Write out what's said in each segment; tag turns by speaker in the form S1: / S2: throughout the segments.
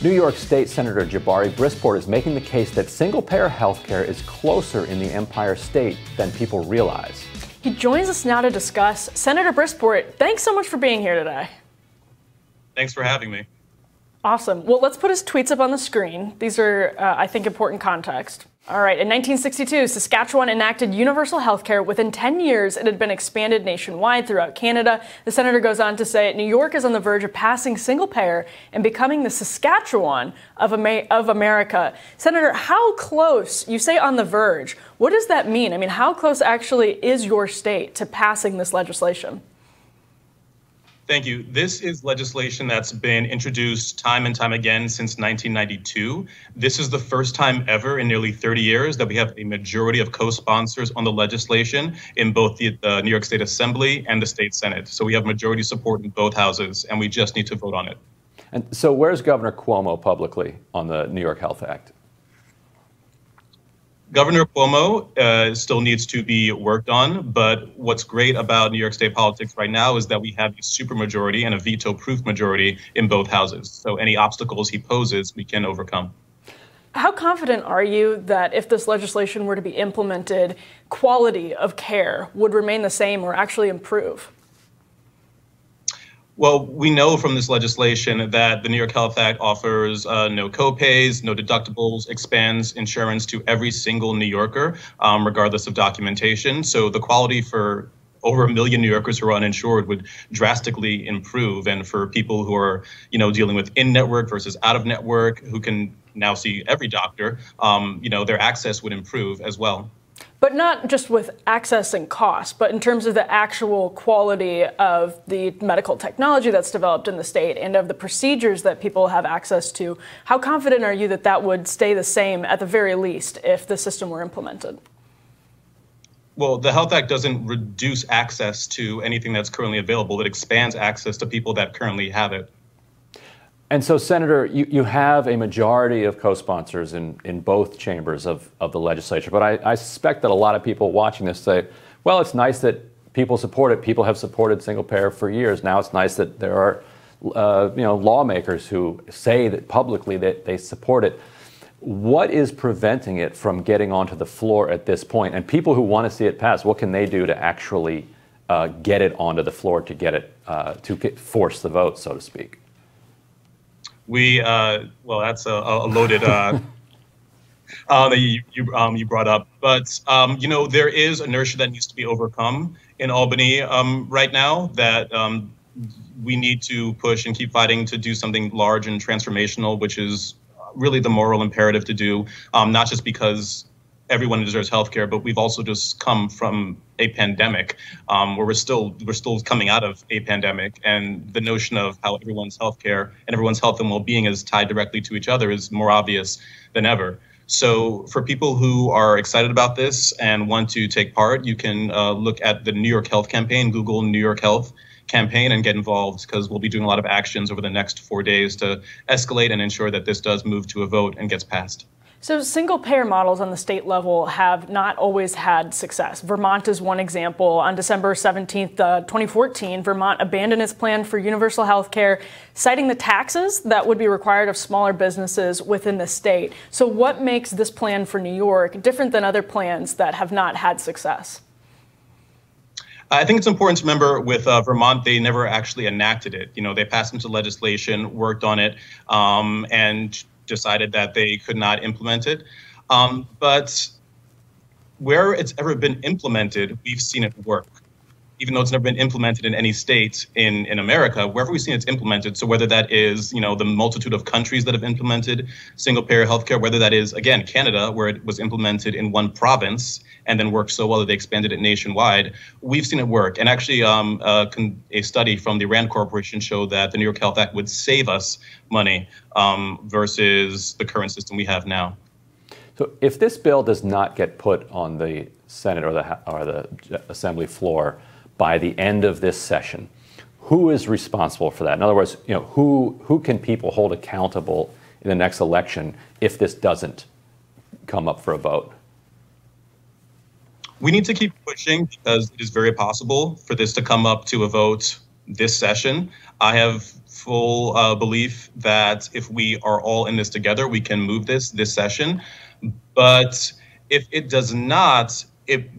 S1: New York State Senator Jabari Brisport is making the case that single-payer health care is closer in the Empire State than people realize.
S2: He joins us now to discuss. Senator Brisport, thanks so much for being here today.
S3: Thanks for having me.
S2: Awesome. Well, let's put his tweets up on the screen. These are, I think, important context. All right. In 1962, Saskatchewan enacted universal health care. Within 10 years, it had been expanded nationwide throughout Canada. The senator goes on to say New York is on the verge of passing single payer and becoming the Saskatchewan of America. Senator, how close, you say on the verge, what does that mean? I mean, how close actually is your state to passing this legislation?
S3: Thank you. This is legislation that's been introduced time and time again since 1992. This is the first time ever in nearly 30 years that we have a majority of co-sponsors on the legislation in both the New York State Assembly and the State Senate. So we have majority support in both houses, and we just need to vote on it.
S1: And so where's Governor Cuomo publicly on the New York Health Act?
S3: Governor Cuomo still needs to be worked on, but what's great about New York State politics right now is that we have a supermajority and a veto-proof majority in both houses. So any obstacles he poses, we can overcome.
S2: How confident are you that if this legislation were to be implemented, quality of care would remain the same or actually improve?
S3: Well, we know from this legislation that the New York Health Act offers no copays, no deductibles, expands insurance to every single New Yorker, regardless of documentation. So the quality for over 1 million New Yorkers who are uninsured would drastically improve. And for people who are, dealing with in-network versus out-of-network, who can now see every doctor, their access would improve as well.
S2: But not just with access and cost, but in terms of the actual quality of the medical technology that's developed in the state and of the procedures that people have access to. How confident are you that that would stay the same at the very least if the system were implemented?
S3: Well, the Health Act doesn't reduce access to anything that's currently available. It expands access to people that currently have it.
S1: And so, Senator, you have a majority of co-sponsors in both chambers of the legislature. But I suspect that a lot of people watching this say, well, it's nice that people support it. People have supported single payer for years. Now it's nice that there are lawmakers who say that publicly that they support it. What is preventing it from getting onto the floor at this point? And people who want to see it pass, what can they do to actually get it onto the floor to get it force the vote, so to speak?
S3: Well, that's a loaded that you brought up, but there is inertia that needs to be overcome in Albany right now. That we need to push and keep fighting to do something large and transformational, which is really the moral imperative to do, not just because everyone deserves healthcare, but we've also just come from a pandemic where we're still coming out of a pandemic, and the notion of how everyone's healthcare and everyone's health and well-being is tied directly to each other is more obvious than ever. So for people who are excited about this and want to take part, you can look at the New York Health Campaign, Google New York Health Campaign, and get involved, because we'll be doing a lot of actions over the next 4 days to escalate and ensure that this does move to a vote and gets passed.
S2: So single-payer models on the state level have not always had success. Vermont is one example. On December 17th, 2014, Vermont abandoned its plan for universal health care, citing the taxes that would be required of smaller businesses within the state. So what makes this plan for New York different than other plans that have not had success?
S3: I think it's important to remember with Vermont, they never actually enacted it. They passed into legislation, worked on it, and decided that they could not implement it. But where it's ever been implemented, we've seen it work. Even though it's never been implemented in any state in America, wherever we've seen it's implemented, so whether that is, the multitude of countries that have implemented single-payer healthcare, whether that is, again, Canada, where it was implemented in one province and then worked so well that they expanded it nationwide, we've seen it work. And actually, a study from the Rand Corporation showed that the New York Health Act would save us money versus the current system we have now.
S1: So if this bill does not get put on the Senate or the Assembly floor by the end of this session, who is responsible for that? In other words, who can people hold accountable in the next election if this doesn't come up for a vote?
S3: We need to keep pushing, because it is very possible for this to come up to a vote this session. I have full belief that if we are all in this together, we can move this session. But if it does not,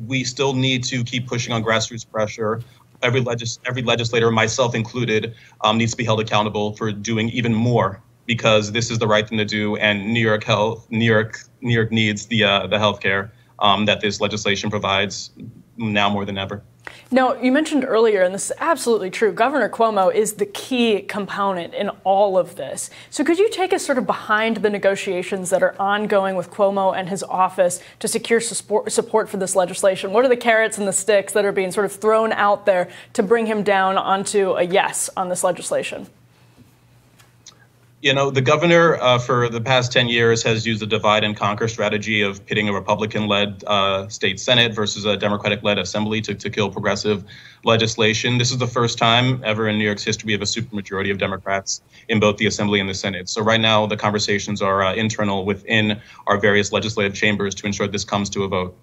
S3: we still need to keep pushing on grassroots pressure. Every legislator, myself included, needs to be held accountable for doing even more, because this is the right thing to do, and New York needs the healthcare that this legislation provides now more than ever.
S2: Now, you mentioned earlier, and this is absolutely true, Governor Cuomo is the key component in all of this. So could you take us sort of behind the negotiations that are ongoing with Cuomo and his office to secure support for this legislation? What are the carrots and the sticks that are being sort of thrown out there to bring him down onto a yes on this legislation?
S3: You know, the governor for the past 10 years has used the divide and conquer strategy of pitting a Republican-led state Senate versus a Democratic-led assembly to kill progressive legislation. This is the first time ever in New York's history we have a supermajority of Democrats in both the assembly and the Senate. So right now the conversations are internal within our various legislative chambers to ensure this comes to a vote.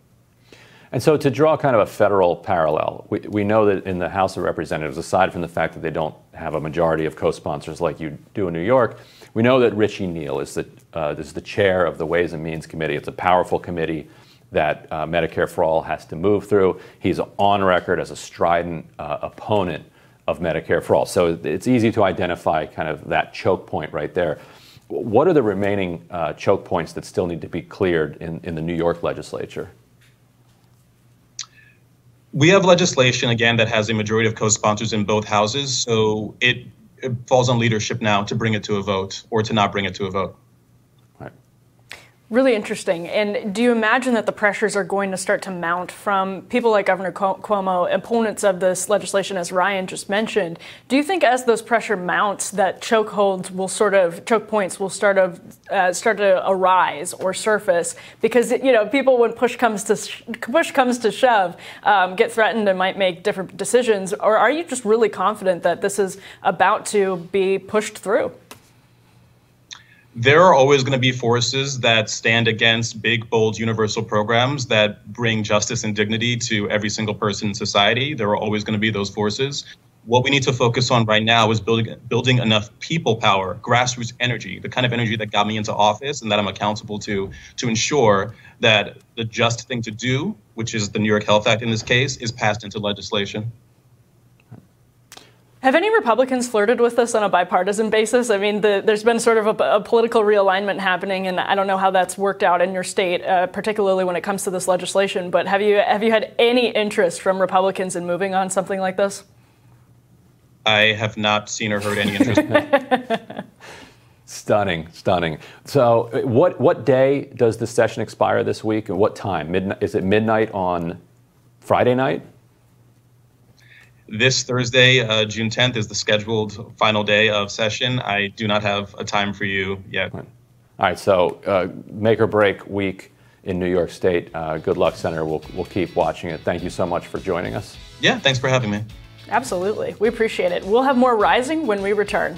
S1: And so to draw kind of a federal parallel, we know that in the House of Representatives, aside from the fact that they don't have a majority of co-sponsors like you do in New York, we know that Richie Neal is the chair of the Ways and Means Committee. It's a powerful committee that Medicare for All has to move through. He's on record as a strident opponent of Medicare for All. So it's easy to identify kind of that choke point right there. What are the remaining choke points that still need to be cleared in the New York legislature?
S3: We have legislation, again, that has a majority of co-sponsors in both houses, so it falls on leadership now to bring it to a vote or to not bring it to a vote.
S2: Really interesting. And do you imagine that the pressures are going to start to mount from people like Governor Cuomo, opponents of this legislation, as Ryan just mentioned? Do you think as those pressure mounts that choke points will start to arise or surface? Because, you know, people, when push comes to shove, get threatened and might make different decisions. Or are you just really confident that this is about to be pushed through?
S3: There are always going to be forces that stand against big, bold, universal programs that bring justice and dignity to every single person in society. There are always going to be those forces. What we need to focus on right now is building enough people power, grassroots energy, the kind of energy that got me into office and that I'm accountable to ensure that the just thing to do, which is the New York Health Act in this case, is passed into legislation.
S2: Have any Republicans flirted with this on a bipartisan basis? I mean, there's been sort of a political realignment happening, and I don't know how that's worked out in your state, particularly when it comes to this legislation. But have you had any interest from Republicans in moving on something like this?
S3: I have not seen or heard any interest.
S1: Stunning, stunning. So what day does the session expire this week, and what time? Midnight? Is it midnight on Friday night?
S3: This Thursday, June 10th, is the scheduled final day of session. I do not have a time for you yet.
S1: All right, so make or break week in New York State. Good luck, Senator. We'll keep watching it. Thank you so much for joining us.
S3: Yeah, thanks for having me.
S2: Absolutely. We appreciate it. We'll have more Rising when we return.